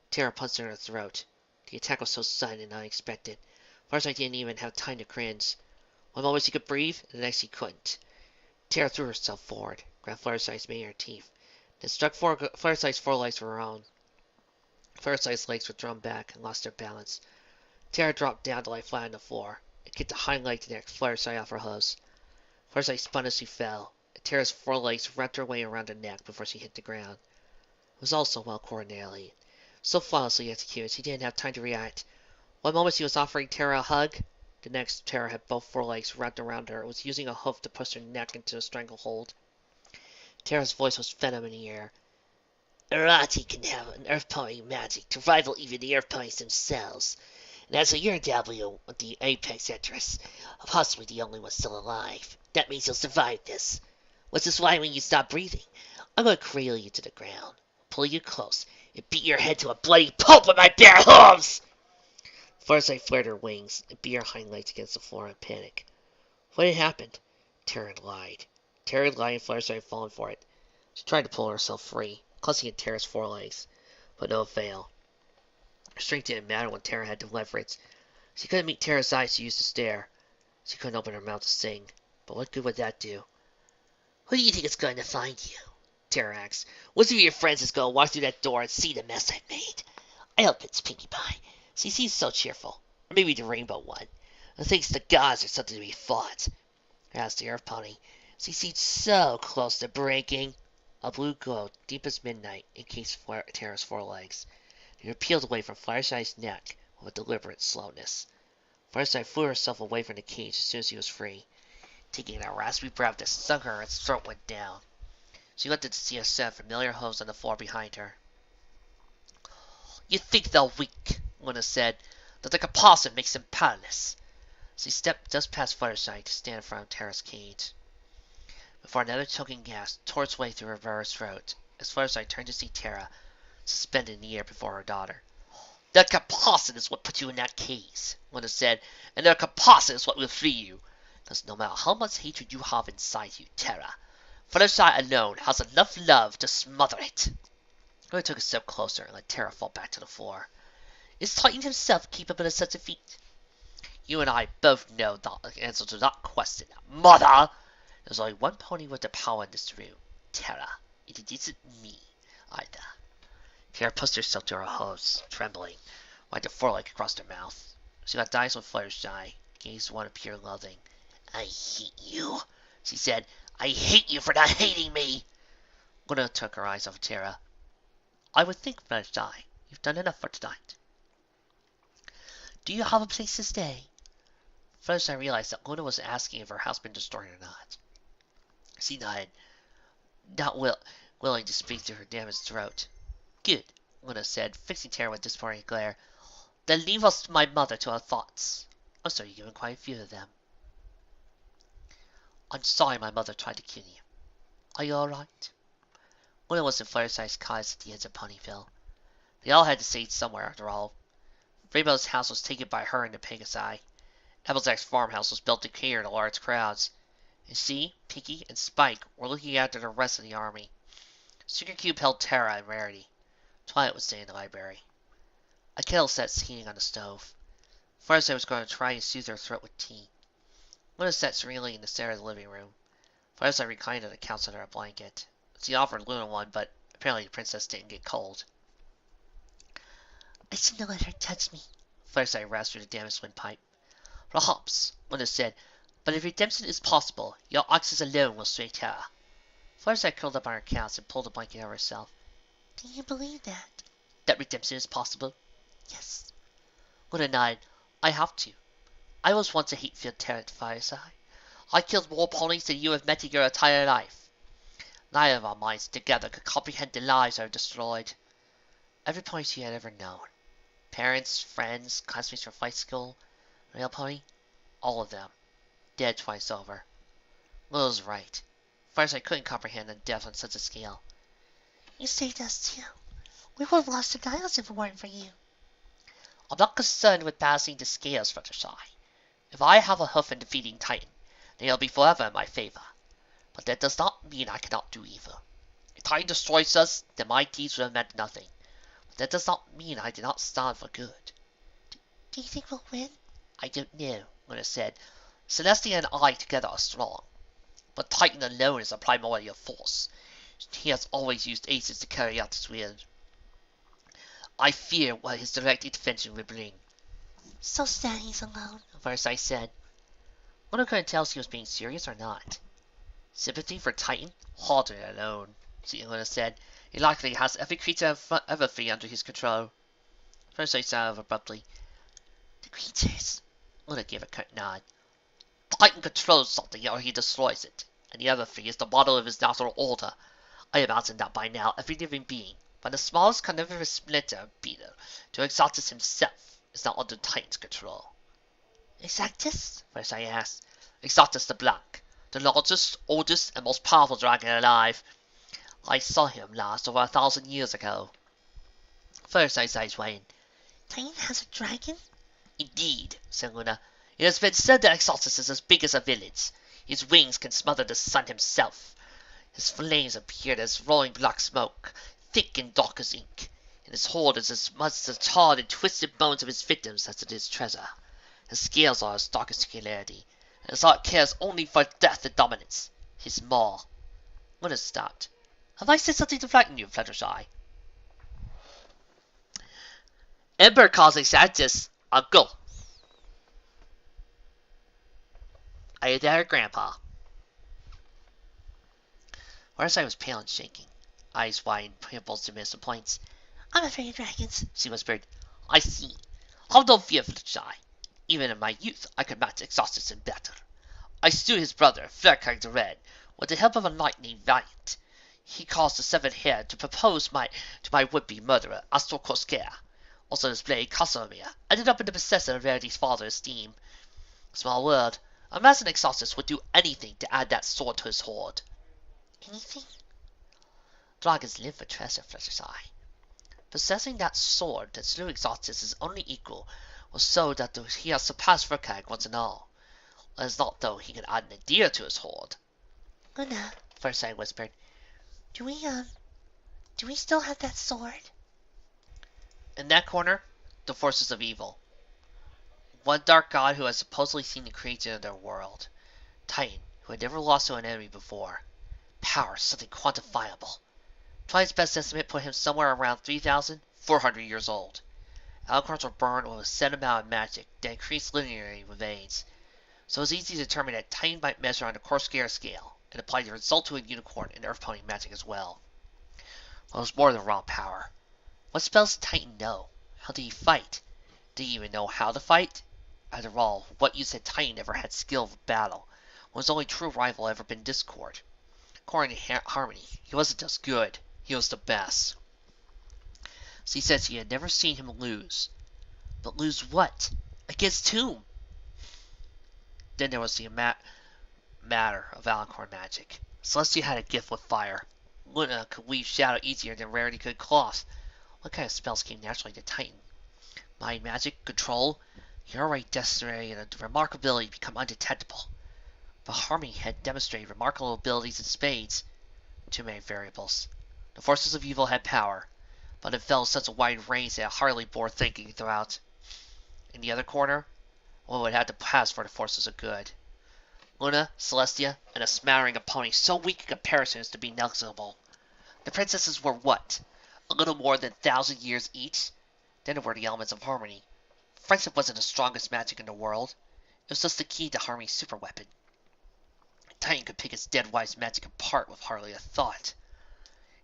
Terra punched her in her throat. The attack was so sudden and unexpected. First, I didn't even have time to cringe. One moment she could breathe, and the next she couldn't. Terra threw herself forward, grabbed Flutterside's mane in her teeth, then struck Flutterside's forelegs with her own. Flutterside's legs were thrown back and lost their balance. Terra dropped down to lie flat on the floor, and kicked a hind leg to knock Flutterside off her hooves. Flutterside spun as she fell, and Terra's forelegs wrapped her way around her neck before she hit the ground. It was all so well coordinated, so flawlessly executed she didn't have time to react. One moment she was offering Terra a hug, the next Terra had both forelegs wrapped around her and was using a hoof to push her neck into a stranglehold. Terra's voice was venom in the air. Arati can have an Earth Pony magic to rival even the Earth Ponies themselves. And as a you're W with the Apex Actress, possibly the only one still alive, that means you'll survive this. Which is why when you stop breathing, I'm going to cradle you to the ground, pull you close, and beat your head to a bloody pulp with my bare hooves! First I flared her wings and beat her hind legs against the floor in panic. What had happened? Terra lied. Terra lied and Fluttershy had fallen for it. She tried to pull herself free, clutching at Terra's forelegs, but no avail. Her strength didn't matter when Terra had to leverage. She couldn't meet Terra's eyes to use to stare. She couldn't open her mouth to sing. But what good would that do? Who do you think is going to find you? Terra asked. Which of your friends is going to walk through that door and see the mess I've made? I hope it's Pinkie Pie. She seems so cheerful. Or maybe the rainbow one. Who thinks the gods are something to be fought. Asked the Earth Pony. She seemed so close to breaking. A blue glow, deep as midnight, encased Terra's forelegs. It peeled away from Fluttershy's neck with a deliberate slowness. Fluttershy flew herself away from the cage as soon as she was free. Taking a raspy breath that stung her, its throat went down. She looked to see a set of familiar hooves on the floor behind her. You think they're weak, Luna said, that the compulsive makes them powerless. She stepped just past Fluttershy to stand in front of Terra's cage. Before another choking gasp tore its way through her throat, as far as I turned to see Terra, suspended in the air before her daughter. "That composite is what put you in that case," Luna said, "and that composite is what will free you. Because no matter how much hatred you have inside you, Terra, Fluttershy alone has enough love to smother it." Luna took a step closer and let Terra fall back to the floor. "Is Titan himself capable of such a feat?" "You and I both know the answer to that question, Mother! There's only one pony with the power in this room, Terra. It isn't me, either." Terra pushed herself to her hooves, trembling, wiped the foreleg across her mouth. She got eyes on Fluttershy, gazed one of pure loathing. "I hate you," she said. "I hate you for not hating me." Luna took her eyes off of Terra. "I would think, Fluttershy, you've done enough for tonight. Do you have a place to stay?" Fluttershy realized that Luna was asking if her house had been destroyed or not. She nodded, not willing to speak to her damaged throat. "Good," Luna said, fixing Terra with disappointing glare. "Then leave us my mother to our thoughts. I'm sorry you've given quite a few of them." "I'm sorry my mother tried to kill you. Are you alright?" Luna was in Fluttershy's cottage at the edge of Ponyville. They all had to stay somewhere, after all. Rainbow's house was taken by her and the Pegasi. Applejack's farmhouse was built to cater to large crowds. And she, Pinkie, and Spike were looking after the rest of the army. Sugar Cube held Terra and Rarity. Twilight would stay in the library. A kettle sat steaming on the stove. Fluttershy was going to try and soothe her throat with tea. Luna sat serenely in the center of the living room. Fluttershy reclined on the couch under a blanket. She offered Luna one, but apparently the princess didn't get cold. "I shouldn't let her touch me," Fluttershy rasped through the damaged windpipe. "Perhaps," Luna said, "but if redemption is possible, your actions alone will sway Terra." Fluttershy curled up on her couch and pulled the blanket over herself. "Do you believe that?" "That redemption is possible?" "Yes." Luna nodded. "I have to. I was once a hate-filled tyrant, Fluttershy. I killed more ponies than you have met in your entire life. Neither of our minds together could comprehend the lives I have destroyed. Every pony she had ever known. Parents, friends, classmates from flight school, real pony, all of them. Dead twice over." Luna was right. Fluttershy couldn't comprehend the depth on such a scale. "You saved us too. We would have lost the Nihilus if it weren't for you." "I'm not concerned with balancing the scales, Fluttershy. If I have a hoof in defeating Titan, then it'll be forever in my favor. But that does not mean I cannot do evil. If Titan destroys us, then my deeds will have meant nothing. But that does not mean I did not stand for good." Do you think we'll win?" "I don't know," Luna said. "Celestia and I together are strong. But Titan alone is a primordial force. He has always used aces to carry out his will. I fear what his direct intervention will bring." "So sad he's alone," Fluttershy said. Luna couldn't tell if she was being serious or not. "Sympathy for Titan? Harder alone," Luna said. "He likely has every creature ever free under his control." Fluttershy sighed abruptly. "The creatures," Luna gave a curt nod. "Titan controls something or he destroys it, and the other thing is the model of his natural order. I imagine that by now every living being, from the smallest carnivorous splinter beetle to Exotus himself, is now under Titan's control." "Exactus?" Fluttershy asked. "Exotus the Black, the largest, oldest, and most powerful dragon alive. I saw him last over 1,000 years ago." Fluttershy's eyes widened. "Titan has a dragon?" "Indeed," said Luna. "It has been said that Exotus is as big as a village. His wings can smother the sun himself. His flames appear as rolling black smoke, thick and dark as ink, and his hoard is as much the charred and twisted bones of his victims as it is treasure. His scales are as dark as singularity, and his heart cares only for death and dominance. His maw—" Luna stopped. "Have I said something to frighten you, Fluttershy?" "Ember calls Exotus Uncle." "Are you there, Grandpa?" Fluttershy was pale and shaking, eyes wide, pimples to miss points. "I'm afraid of dragons," she whispered. "I see. Have no fear, Fluttershy. Even in my youth I could match Exotus in battle. I slew his brother, Ponykind the Red, with the help of a knight named Valiant. He caused the Severed Hair to propose to my would-be murderer, Astor Corsair. Also his blade, Casimir, ended up in the possessor of Rarity's father's esteem. Small world. Imagine Exotus would do anything to add that sword to his hoard." "Anything?" dragons live for treasure, Fletcher's eye. Possessing that sword that slew Exhaustus his only equal was so that he has surpassed Verkag once and all. It is not though he can add an idea to his hoard. Luna, First I whispered. do we still have that sword? In that corner, the forces of evil. One dark god who had supposedly seen the creation of their world. Titan, who had never lost to an enemy before. Power, something quantifiable. Twilight's best estimate put him somewhere around 3,400 years old. Alicorns were burned with a set amount of magic that increased linearly with age, so it was easy to determine that Titan might measure on the Corsair scale, and apply the result to a unicorn in Earth Pony magic as well. Well, it was more than raw power. What spells did Titan know? How did he fight? Did he even know how to fight? After all, what use had Titan ever had skill of battle, when his only true rival ever been Discord? According to Harmony, he wasn't just good, he was the best. So he said she had never seen him lose. But lose what? Against whom? Then there was the matter of Alicorn magic. Celestia had a gift with fire. Luna could weave shadow easier than Rarity could cloth. What kind of spells came naturally to Titan? Mind magic, control, your right dexterity and a remarkability become undetectable. But Harmony had demonstrated remarkable abilities in spades. Too many variables. The forces of evil had power, but it fell in such a wide range that it hardly bore thinking throughout. In the other corner, one would have to pass for the forces of good. Luna, Celestia, and a smattering of ponies so weak in comparison as to be negligible. The princesses were what? A little more than 1,000 years each? Then there were the elements of Harmony. Friendship wasn't the strongest magic in the world. It was just the key to Harmony's superweapon. Titan could pick its dead-wise magic apart with hardly a thought.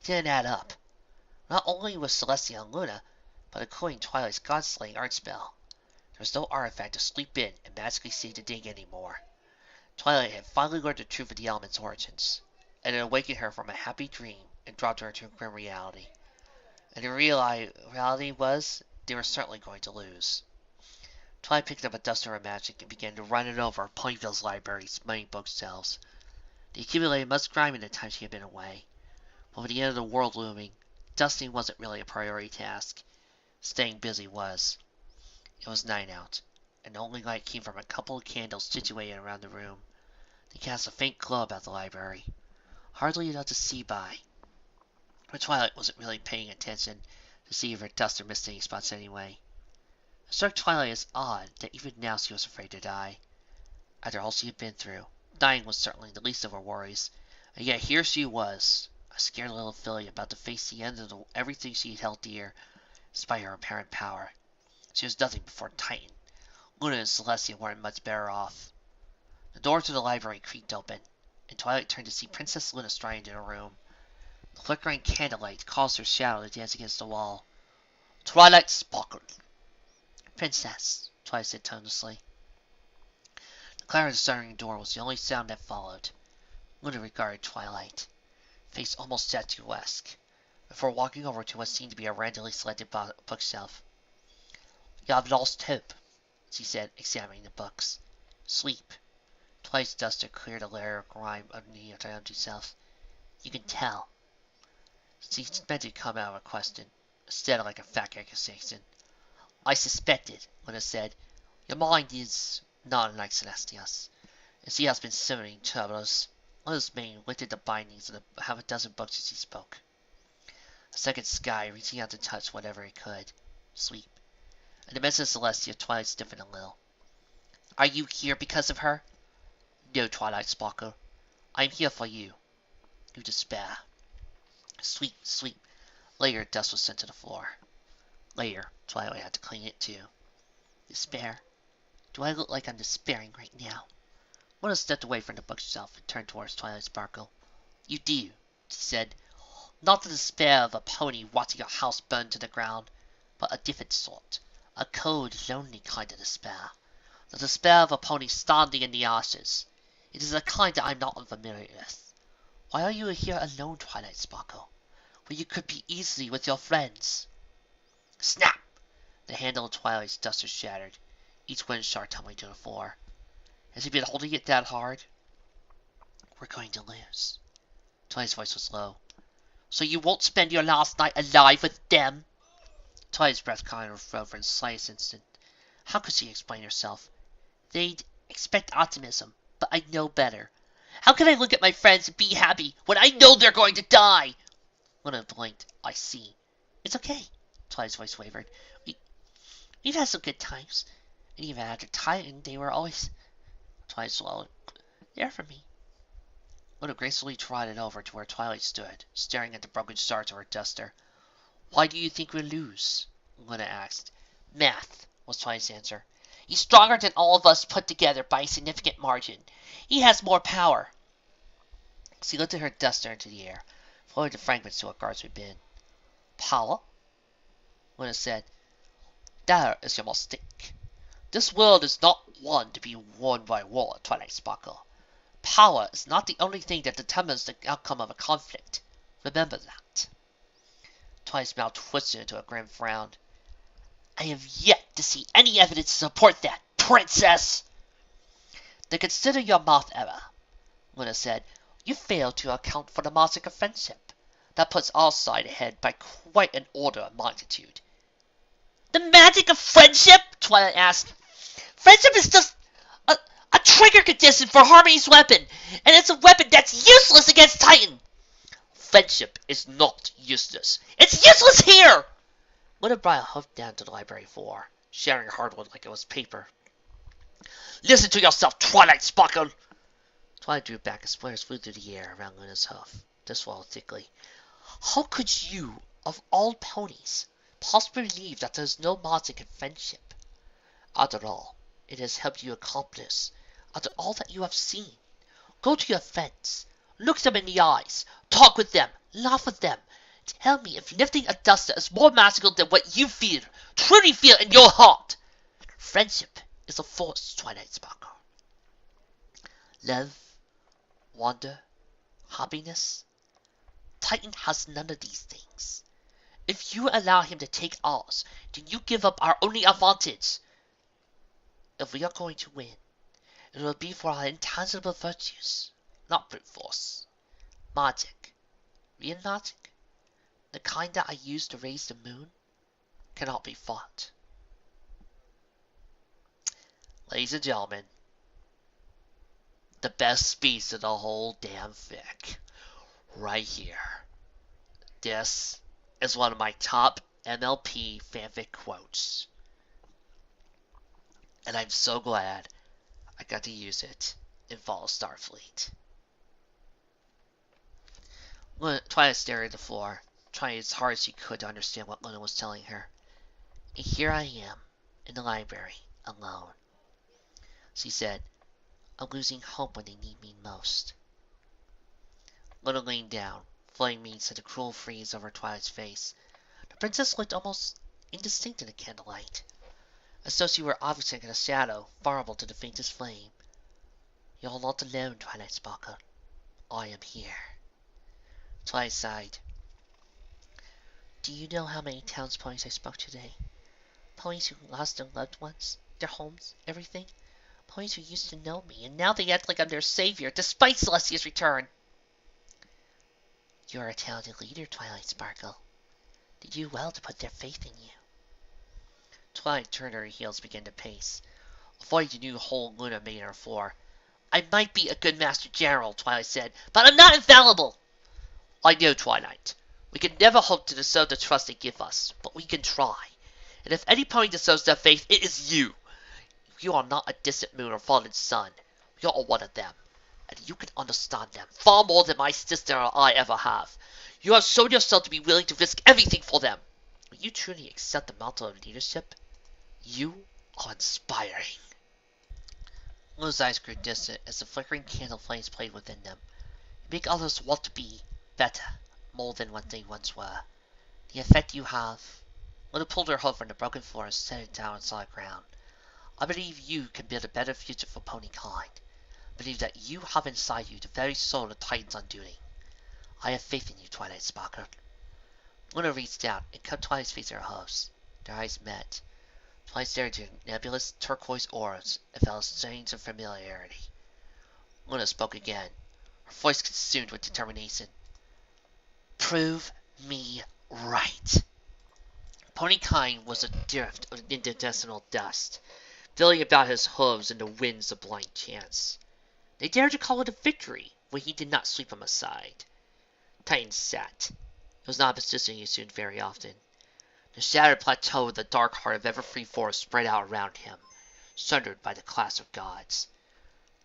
It didn't add up. Not only was Celestia and Luna, but including Twilight's god-slaying art spell. There was no artifact to sleep in and magically save the dig anymore. Twilight had finally learned the truth of the element's origins, and it awakened her from a happy dream and dropped her into a grim reality. And the reality was, they were certainly going to lose. Twilight picked up a duster of magic and began to run it over Ponyville's library's many bookshelves. They accumulated much grime in the time she had been away. But with the end of the world looming, dusting wasn't really a priority task. Staying busy was. It was night out, and the only light came from a couple of candles situated around the room. They cast a faint glow about the library, hardly enough to see by. But Twilight wasn't really paying attention to see if her duster missed any spots anyway. It struck Twilight as odd that even now she was afraid to die. After all she had been through, dying was certainly the least of her worries, and yet here she was, a scared little filly about to face the end of everything she had held dear, despite her apparent power. She was nothing before Titan. Luna and Celestia weren't much better off. The door to the library creaked open, and Twilight turned to see Princess Luna striding into the room. The flickering candlelight caused her shadow to dance against the wall. Twilight Sparkle. Princess, Twilight said tonelessly. The clatter of the stuttering door was the only sound that followed. Luna regarded Twilight, face almost statuesque, before walking over to what seemed to be a randomly selected bookshelf. You have lost hope, she said, examining the books. Sleep. Twilight's duster cleared a layer of grime underneath her empty self. You can tell. She meant to come out of a question, instead of like a fat accusation. I suspected, Luna said. Your mind is not unlike Celestia's, and she has been summoning troubles. Luna's mane lifted the bindings of the half a dozen books as she spoke. A second sky, reaching out to touch whatever it could. Sleep. And the mention of Celestia, Twilight stiffened a little. Are you here because of her? No, Twilight Sparkle. I am here for you. You despair. Sleep, sleep. Later, dust was sent to the floor. Later, Twilight had to clean it too. Despair? Do I look like I'm despairing right now? Luna stepped away from the bookshelf and turned towards Twilight Sparkle. You do, she said. Not the despair of a pony watching your house burn to the ground, but a different sort. A cold, lonely kind of despair. The despair of a pony standing in the ashes. It is a kind that I'm not unfamiliar with. Why are you here alone, Twilight Sparkle, where you could be easily with your friends? Snap! The handle of Twilight's duster shattered, each wind shard tumbling to the floor. Has he been holding it that hard? We're going to lose. Twilight's voice was low. So you won't spend your last night alive with them? Twilight's breath caught in her throat for the slightest instant. How could she explain herself? They'd expect optimism, but I know better. How can I look at my friends and be happy when I know they're going to die? Luna blinked. I see. It's okay, Twilight's voice wavered. We've had some good times. And even after Titan, they were always... Twilight swallowed. There for me. Luna gracefully trotted over to where Twilight stood, staring at the broken shards of her duster. Why do you think we'll lose? Luna asked. Math, was Twilight's answer. He's stronger than all of us put together by a significant margin. He has more power. She lifted her duster into the air, floated the fragments to a guardsman bin. Power? Luna said. There is your mistake. This world is not one to be won by war, Twilight Sparkle. Power is not the only thing that determines the outcome of a conflict. Remember that. Twilight's mouth twisted into a grim frown. I have yet to see any evidence to support that, princess! Then consider your math error, Luna said. You failed to account for the magic of friendship. That puts our side ahead by quite an order of magnitude. The magic of friendship? Twilight asked. Friendship is just a trigger condition for Harmony's weapon, and it's a weapon that's useless against Titan. Friendship is not useless. It's useless here! Luna brought a hoof down to the library floor, shattering hardwood like it was paper. Listen to yourself, Twilight Sparkle! Twilight drew back as splinters flew through the air around Luna's hoof. This swallowed thickly. How could you, of all ponies, possibly believe that there is no magic in friendship? After all, it has helped you accomplish. After all that you have seen, go to your friends, look them in the eyes, talk with them, laugh with them. Tell me if lifting a duster is more magical than what you feel, truly feel in your heart. Friendship is a force, Twilight Sparkle. Love, wonder, happiness. Titan has none of these things. If you allow him to take ours, then you give up our only advantage. If we are going to win, it will be for our intangible virtues, not brute force. Magic, real magic, the kind that I used to raise the moon, cannot be fought. Ladies and gentlemen, the best speech of the whole damn fic, right here. This is one of my top MLP fanfic quotes. And I'm so glad I got to use it in Fall of Starfleet. Twilight stared at the floor, trying as hard as she could to understand what Luna was telling her. And here I am, in the library, alone. She said, I'm losing hope when they need me most. Luna leaned down, flowing means sent a cruel freeze over Twilight's face. The princess looked almost indistinct in the candlelight, as though she were obviously in a shadow, vulnerable to the faintest flame. You're not alone, Twilight Sparkle. I am here. Twilight sighed. Do you know how many townsfolk I spoke to today? Ponies who lost their loved ones, their homes, everything. Ponies who used to know me, and now they act like I'm their savior, despite Celestia's return. You're a talented leader, Twilight Sparkle. They do well to put their faith in you. Twilight turned her heels and began to pace, avoiding the new hole Luna made in her floor. I might be a good Master General, Twilight said, but I'm not infallible. I know, Twilight. We can never hope to deserve the trust they give us, but we can try. And if any pony deserves their faith, it is you. You are not a distant moon or fallen sun. You are one of them, and you can understand them far more than my sister or I ever have. You have shown yourself to be willing to risk everything for them. Will you truly accept the mantle of leadership? You are inspiring. Luna's eyes grew distant as the flickering candle flames played within them. You make others want to be better, more than what they once were. The effect you have... Luna pulled her hood from the broken floor and set it down on solid ground. I believe you can build a better future for ponykind. I believe that you have inside you the very soul of Titan's undoing. I have faith in you, Twilight Sparkle. Luna reached out and cut Twilight's face in her hooves. Their eyes met. Twilight stared into nebulous turquoise orbs and felt a strange of familiarity. Luna spoke again, her voice consumed with determination. Prove me right. Ponykind was a drift of intestinal dust, filling about his hooves in the winds of blind chance. They dared to call it a victory when he did not sweep them aside. Titan sat. It was not a position he assumed very often. The shattered plateau of the dark heart of ever-free forest spread out around him, sundered by the clash of gods.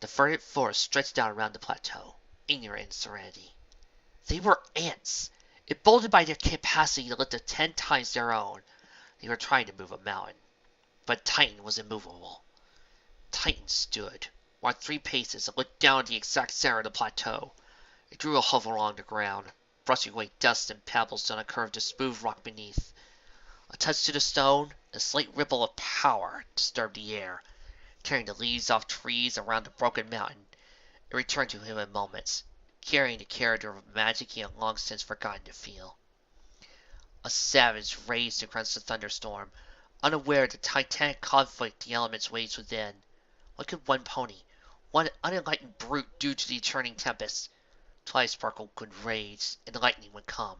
The verdant forest stretched out around the plateau, ignorant in serenity. They were ants, emboldened by their capacity to lift up 10 times their own. They were trying to move a mountain, but Titan was immovable. Titan stood, walked 3 paces, and looked down at the exact center of the plateau. It drew a hover along the ground, brushing away dust and pebbles on a curve to smooth rock beneath. A touch to the stone, a slight ripple of power disturbed the air, tearing the leaves off trees around the broken mountain. It returned to him in moments, carrying the character of magic he had long since forgotten to feel. A savage raged across the thunderstorm, unaware of the titanic conflict the elements waged within. What could one pony, one unenlightened brute, do to the churning tempest? Twilight Sparkle could rage, and lightning would come.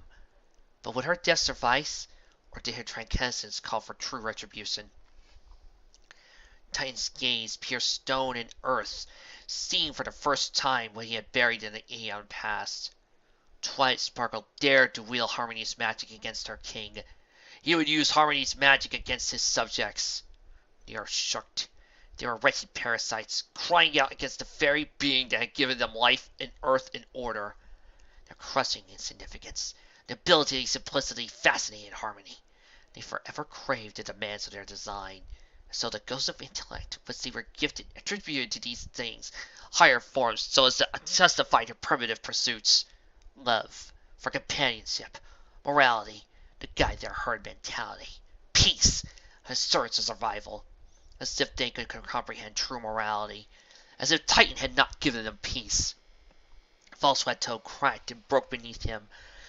But would her death suffice, or did her transcendence call for true retribution? Titan's gaze pierced stone and earth, seeing for the first time what he had buried in the aeon past. Twilight Sparkle dared to wield Harmony's magic against her king. He would use Harmony's magic against his subjects. The earth shook. They were wretched parasites, crying out against the very being that had given them life and earth and order. Their crushing insignificance, nobility and simplicity fascinated Harmony. They forever craved the demands of their design. So the ghost of intellect which they were gifted attributed to these things higher forms so as to justify their primitive pursuits. Love, for companionship, morality, to guide their herd mentality, peace, and search for survival. As if they could comprehend true morality, as if Titan had not given them peace. False plateau cracked and broke beneath him,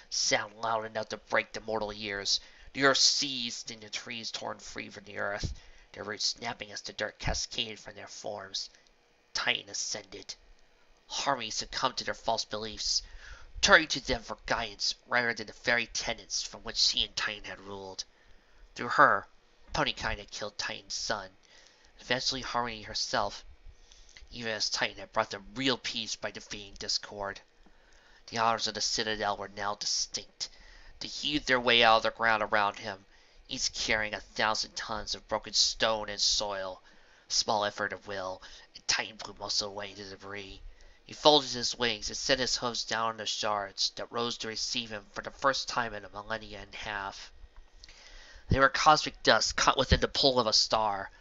sound loud enough to break the mortal ears. The earth seized and the trees torn free from the earth, their roots snapping as the dirt cascaded from their forms. Titan ascended. Harmony succumbed to their false beliefs, turning to them for guidance rather than the very tenets from which she and Titan had ruled. Through her, Ponykind had killed Titan's son. Eventually Harmony herself, even as Titan had brought them real peace by defeating discord. The honors of the Citadel were now distinct. They hewed their way out of the ground around him, each carrying 1,000 tons of broken stone and soil. A small effort of will, and Titan blew most of the way to the debris. He folded his wings and set his hooves down on the shards that rose to receive him for the first time in a millennia and a half. They were cosmic dust caught within the pull of a star.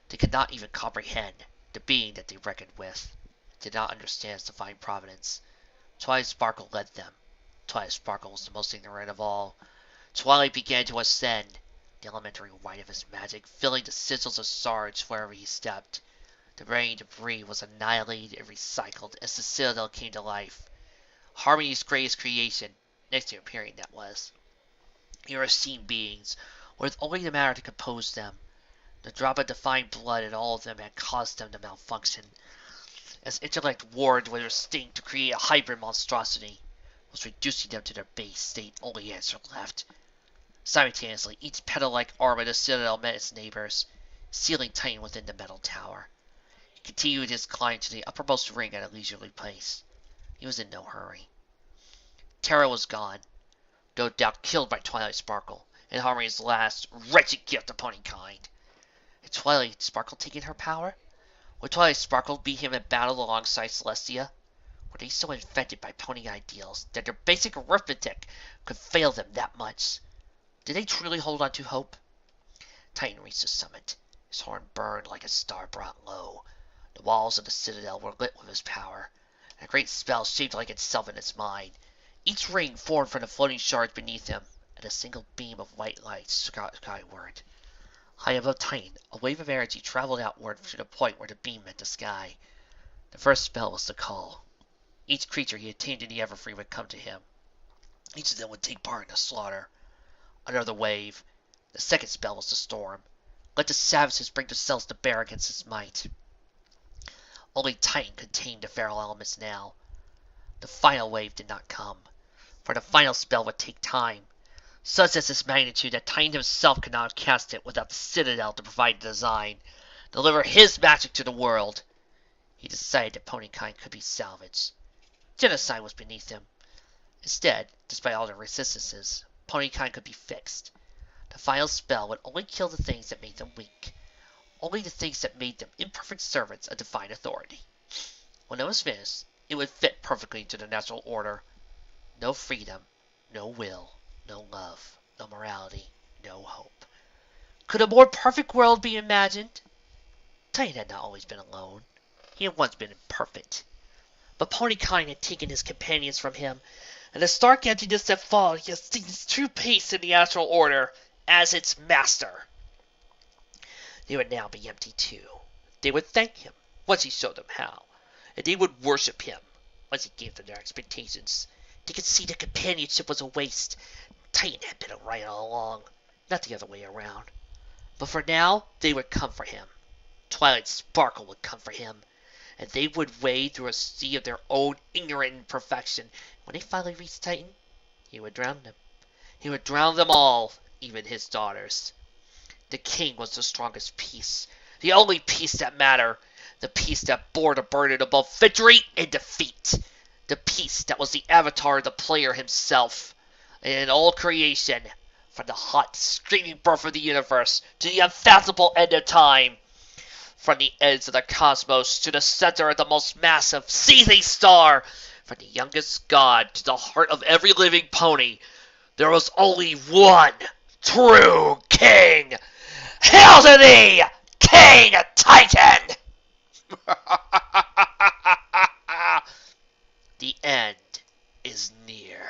They could not even comprehend the being that they reckoned with. They did not understand its divine providence. Twilight Sparkle led them. Twilight Sparkle was the most ignorant of all. Twilight began to ascend, the elementary white of his magic filling the sigils of shards wherever he stepped. The rain debris was annihilated and recycled as the Citadel came to life. Harmony's greatest creation, next to appearing that was. They were seen beings, with only the matter to compose them. The drop of divine blood in all of them had caused them to malfunction. As intellect warred with instinct to create a hybrid monstrosity, was reducing them to their base state only answer left. Simultaneously, each petal-like arm of the Citadel met its neighbors, sealing Titan within the metal tower. He continued his climb to the uppermost ring at a leisurely pace. He was in no hurry. Terra was gone, no doubt killed by Twilight Sparkle, and Harmony's last wretched gift of ponykind. Had Twilight Sparkle taken her power? Would Twilight Sparkle beat him in battle alongside Celestia? Were they so infected by pony ideals that their basic arithmetic could fail them that much? Did they truly hold on to hope? Titan reached the summit. His horn burned like a star brought low. The walls of the Citadel were lit with his power, and a great spell shaped like itself in his mind. Each ring formed from the floating shards beneath him, and a single beam of white light skyward. High above Titan, a wave of energy traveled outward to the point where the beam met the sky. The first spell was the call. Each creature he had tamed in the Everfree would come to him. Each of them would take part in the slaughter. Another wave. The second spell was the storm. Let the savages bring themselves to bear against his might. Only Titan could tame the feral elements now. The final wave did not come. For the final spell would take time, such as its magnitude that Titan himself could not have cast it without the Citadel to provide the design, deliver his magic to the world. He decided that ponykind could be salvaged. Genocide was beneath him. Instead, despite all the resistances, ponykind could be fixed. The final spell would only kill the things that made them weak, only the things that made them imperfect servants of divine authority. When it was finished, it would fit perfectly into the natural order. No freedom, no will, no love, no morality, no hope. Could a more perfect world be imagined? Titan had not always been alone. He had once been imperfect. But ponykind had taken his companions from him, and the stark emptiness that followed he had seen his true place in the astral order as its master. They would now be empty too. They would thank him once he showed them how, and they would worship him once he gave them their expectations. They could see that companionship was a waste. Titan had been right all along, not the other way around. But for now, they would come for him. Twilight Sparkle would come for him, and they would wade through a sea of their own ignorant imperfection. When they finally reached Titan, he would drown them. He would drown them all, even his daughters. The king was the strongest piece, the only piece that mattered, the piece that bore the burden of both victory and defeat, the piece that was the avatar of the player himself. And in all creation, from the hot, screaming birth of the universe to the unfathomable end of time, from the ends of the cosmos to the center of the most massive, seething star, from the youngest god to the heart of every living pony, there was only one true king. Hail to thee, King Titan! The end is near.